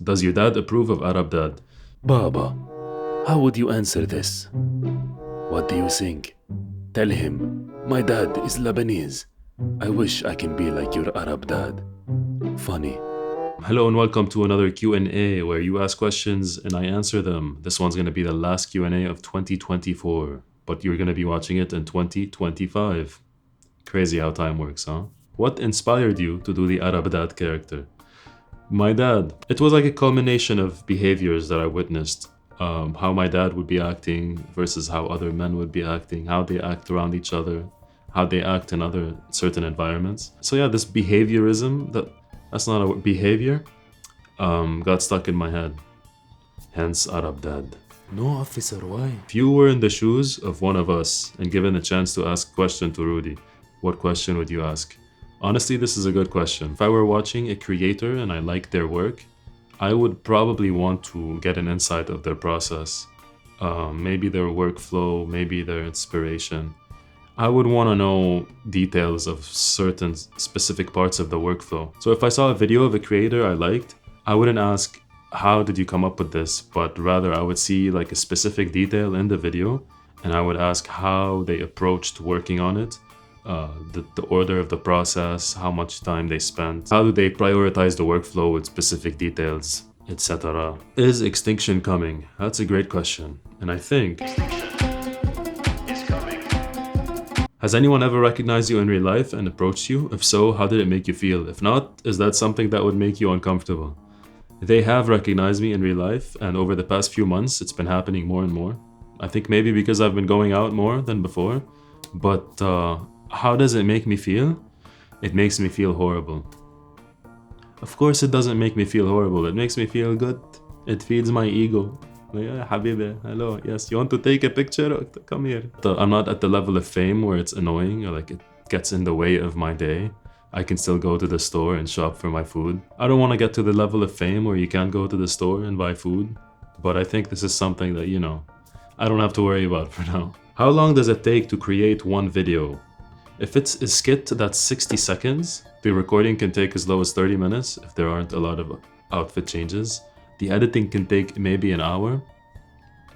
Does your dad approve of Arab dad? Baba, how would you answer this? What do you think? Tell him, my dad is Lebanese. I wish I can be like your Arab dad. Funny. Hello and welcome to another Q&A where you ask questions and I answer them. This one's going to be the last Q&A of 2024, but you're going to be watching it in 2025. Crazy how time works, huh? What inspired you to do the Arab dad character? My dad. It was like a culmination of behaviors that I witnessed. How my dad would be acting versus how other men would be acting, how they act around each other, how they act in other certain environments. So yeah, this behaviorism, that's not a behavior, got stuck in my head. Hence Arab dad. No, officer, why? If you were in the shoes of one of us and given a chance to ask a question to Rudy, what question would you ask? Honestly, this is a good question. If I were watching a creator and I liked their work, I would probably want to get an insight of their process. Maybe their workflow, maybe their inspiration. I would want to know details of certain specific parts of the workflow. So if I saw a video of a creator I liked, I wouldn't ask, how did you come up with this? But rather I would see like a specific detail in the video and I would ask how they approached working on it. The order of the process, how much time they spent, how do they prioritize the workflow with specific details, etc. Is Extinction coming? That's a great question. And I think... Has anyone ever recognized you in real life and approached you? If so, how did it make you feel? If not, is that something that would make you uncomfortable? They have recognized me in real life, and over the past few months, it's been happening more and more. I think maybe because I've been going out more than before, but how does it make me feel? It makes me feel horrible. Of course it doesn't make me feel horrible, it makes me feel good. It feeds my ego. Like, Habibi, hello, yes, you want to take a picture? Come here. I'm not at the level of fame where it's annoying or like it gets in the way of my day. I can still go to the store and shop for my food. I don't want to get to the level of fame where you can't go to the store and buy food, but I think this is something that, I don't have to worry about for now. How long does it take to create one video? If it's a skit that's 60 seconds, the recording can take as low as 30 minutes if there aren't a lot of outfit changes. The editing can take maybe an hour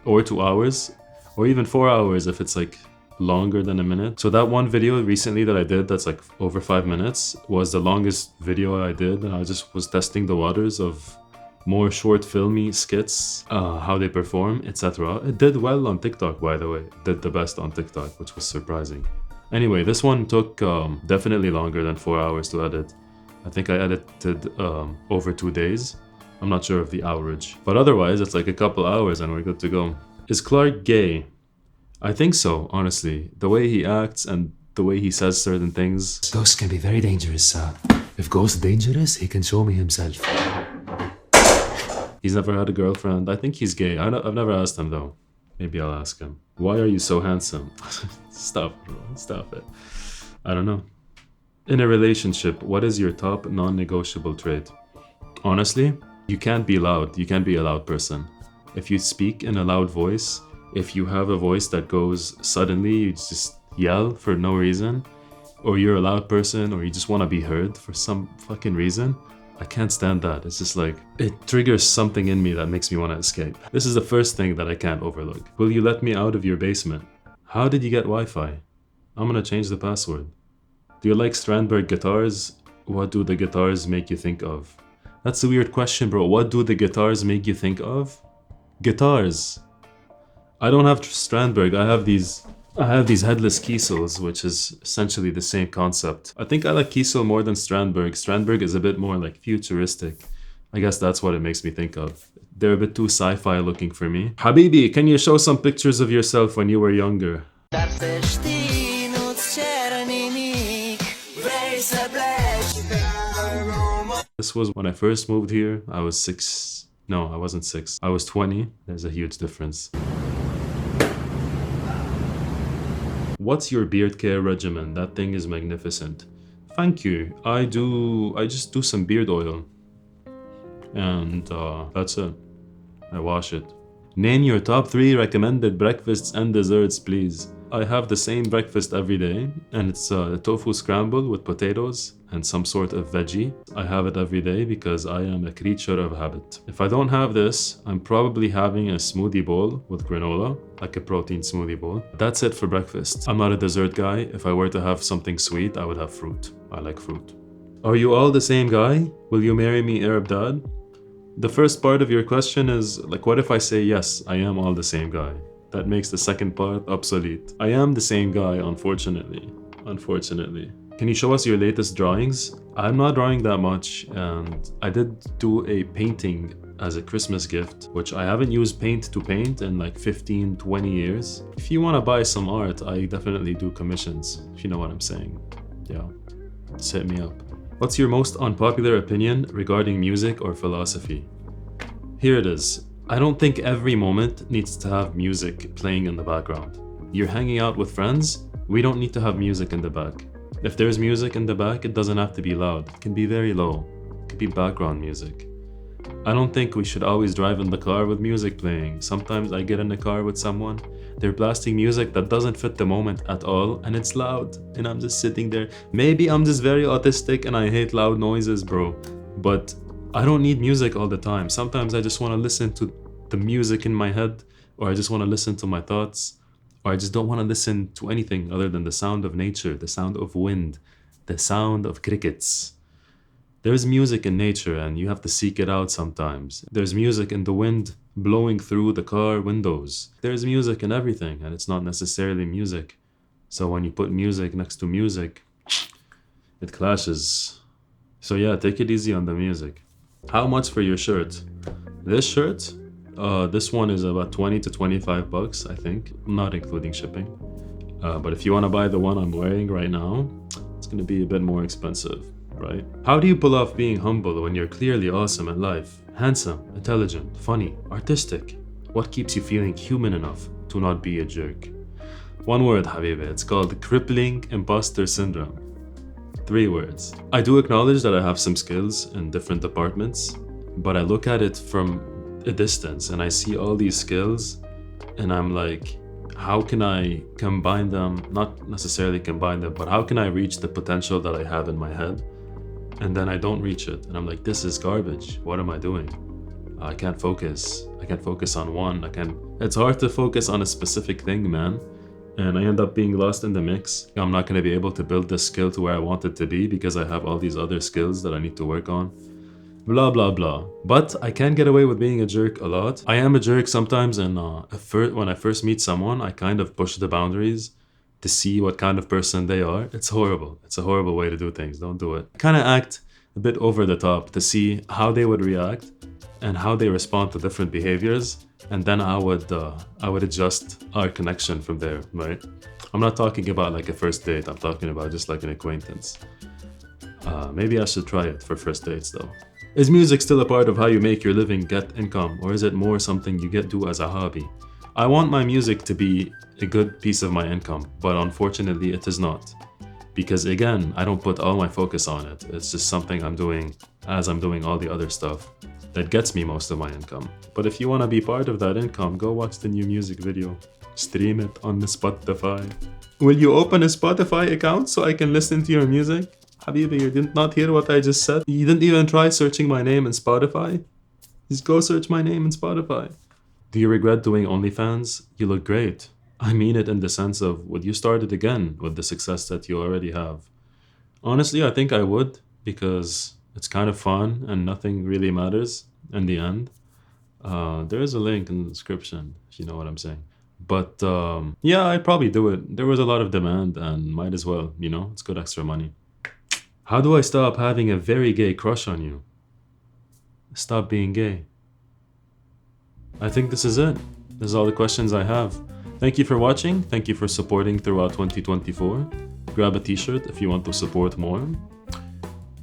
or 2 hours or even 4 hours if it's like longer than a minute. So that one video recently that I did that's like over 5 minutes was the longest video I did, and I just was testing the waters of more short filmy skits, how they perform, etc. It did well on TikTok, by the way. It did the best on TikTok, which was surprising. Anyway, this one took definitely longer than 4 hours to edit. I think I edited over 2 days. I'm not sure of the average, but otherwise it's like a couple hours and we're good to go. Is Clark gay? I think so, honestly. The way he acts and the way he says certain things. Ghost can be very dangerous, sir. If Ghost dangerous, he can show me himself. He's never had a girlfriend. I think he's gay. I've never asked him though. Maybe I'll ask him. Why are you so handsome? Stop, bro. Stop it. I don't know. In a relationship, what is your top non-negotiable trait? Honestly, you can't be loud. You can't be a loud person. If you speak in a loud voice, if you have a voice that goes suddenly, you just yell for no reason, or you're a loud person, or you just want to be heard for some fucking reason, I can't stand that. It's just like, it triggers something in me that makes me want to escape. This is the first thing that I can't overlook. Will you let me out of your basement? How did you get Wi-Fi? I'm gonna change the password. Do you like Strandberg guitars? What do the guitars make you think of? That's a weird question, bro. What do the guitars make you think of? Guitars. I don't have Strandberg. I have these headless Kiesels, which is essentially the same concept. I think I like Kiesel more than Strandberg. Strandberg is a bit more like futuristic. I guess that's what it makes me think of. They're a bit too sci-fi looking for me. Habibi, can you show some pictures of yourself when you were younger? This was when I first moved here. I was 6. No, I wasn't 6. I was 20. There's a huge difference. What's your beard care regimen? That thing is magnificent. Thank you. I just do some beard oil. And that's it. I wash it. Name your top 3 recommended breakfasts and desserts, please. I have the same breakfast every day, and it's a tofu scramble with potatoes and some sort of veggie. I have it every day because I am a creature of habit. If I don't have this, I'm probably having a smoothie bowl with granola, like a protein smoothie bowl. That's it for breakfast. I'm not a dessert guy. If I were to have something sweet, I would have fruit. I like fruit. Are you all the same guy? Will you marry me, Arab dad? The first part of your question is, like, what if I say yes, I am all the same guy? That makes the second part obsolete. I am the same guy, unfortunately. Unfortunately. Can you show us your latest drawings? I'm not drawing that much, and I did do a painting as a Christmas gift, which I haven't used paint to paint in like 15, 20 years. If you want to buy some art, I definitely do commissions, if you know what I'm saying. Yeah, just hit me up. What's your most unpopular opinion regarding music or philosophy? Here it is. I don't think every moment needs to have music playing in the background. You're hanging out with friends, we don't need to have music in the back. If there's music in the back, it doesn't have to be loud. It can be very low. It could be background music. I don't think we should always drive in the car with music playing. Sometimes I get in the car with someone, they're blasting music that doesn't fit the moment at all, and it's loud, and I'm just sitting there. Maybe I'm just very autistic and I hate loud noises, bro. But I don't need music all the time. Sometimes I just want to listen to the music in my head, or I just want to listen to my thoughts, or I just don't want to listen to anything other than the sound of nature, the sound of wind, the sound of crickets. There's music in nature and you have to seek it out sometimes. There's music in the wind blowing through the car windows. There's music in everything, and it's not necessarily music. So when you put music next to music, it clashes. So yeah, take it easy on the music. How much for your shirt? This shirt? This one is about 20 to 25 bucks, I think, not including shipping. But if you want to buy the one I'm wearing right now, it's going to be a bit more expensive, right? How do you pull off being humble when you're clearly awesome in life? Handsome, intelligent, funny, artistic. What keeps you feeling human enough to not be a jerk? One word, Habibi. It's called crippling imposter syndrome. 3 words. I do acknowledge that I have some skills in different departments, but I look at it from a distance and I see all these skills and I'm like, how can I combine them? Not necessarily combine them, but how can I reach the potential that I have in my head? And then I don't reach it. And I'm like, this is garbage. What am I doing? I can't focus. I can't focus on one. It's hard to focus on a specific thing, man. And I end up being lost in the mix. I'm not going to be able to build this skill to where I want it to be because I have all these other skills that I need to work on. Blah, blah, blah. But I can get away with being a jerk a lot. I am a jerk sometimes, and when I first meet someone, I kind of push the boundaries to see what kind of person they are. It's horrible. It's a horrible way to do things. Don't do it. I kind of act a bit over the top to see how they would react and how they respond to different behaviors. And then I would adjust our connection from there, right? I'm not talking about like a first date. I'm talking about just like an acquaintance. Maybe I should try it for first dates though. Is music still a part of how you make your living, get income, or is it more something you do as a hobby? I want my music to be a good piece of my income, but unfortunately it is not. Because again, I don't put all my focus on it. It's just something I'm doing as I'm doing all the other stuff that gets me most of my income. But if you want to be part of that income, go watch the new music video. Stream it on the Spotify. Will you open a Spotify account so I can listen to your music? Habibi, you did not hear what I just said? You didn't even try searching my name in Spotify? Just go search my name in Spotify. Do you regret doing OnlyFans? You look great. I mean it in the sense of, would you start it again with the success that you already have? Honestly, I think I would, because it's kind of fun and nothing really matters in the end. There is a link in the description, if you know what I'm saying. But yeah, I'd probably do it. There was a lot of demand and might as well, it's good extra money. How do I stop having a very gay crush on you? Stop being gay. I think this is it. This is all the questions I have. Thank you for watching. Thank you for supporting throughout 2024. Grab a t-shirt if you want to support more.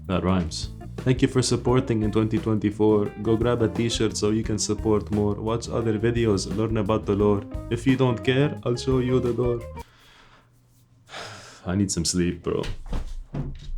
That rhymes. Thank you for supporting in 2024. Go grab a t-shirt so you can support more. Watch other videos, learn about the lore. If you don't care, I'll show you the door. I need some sleep, bro.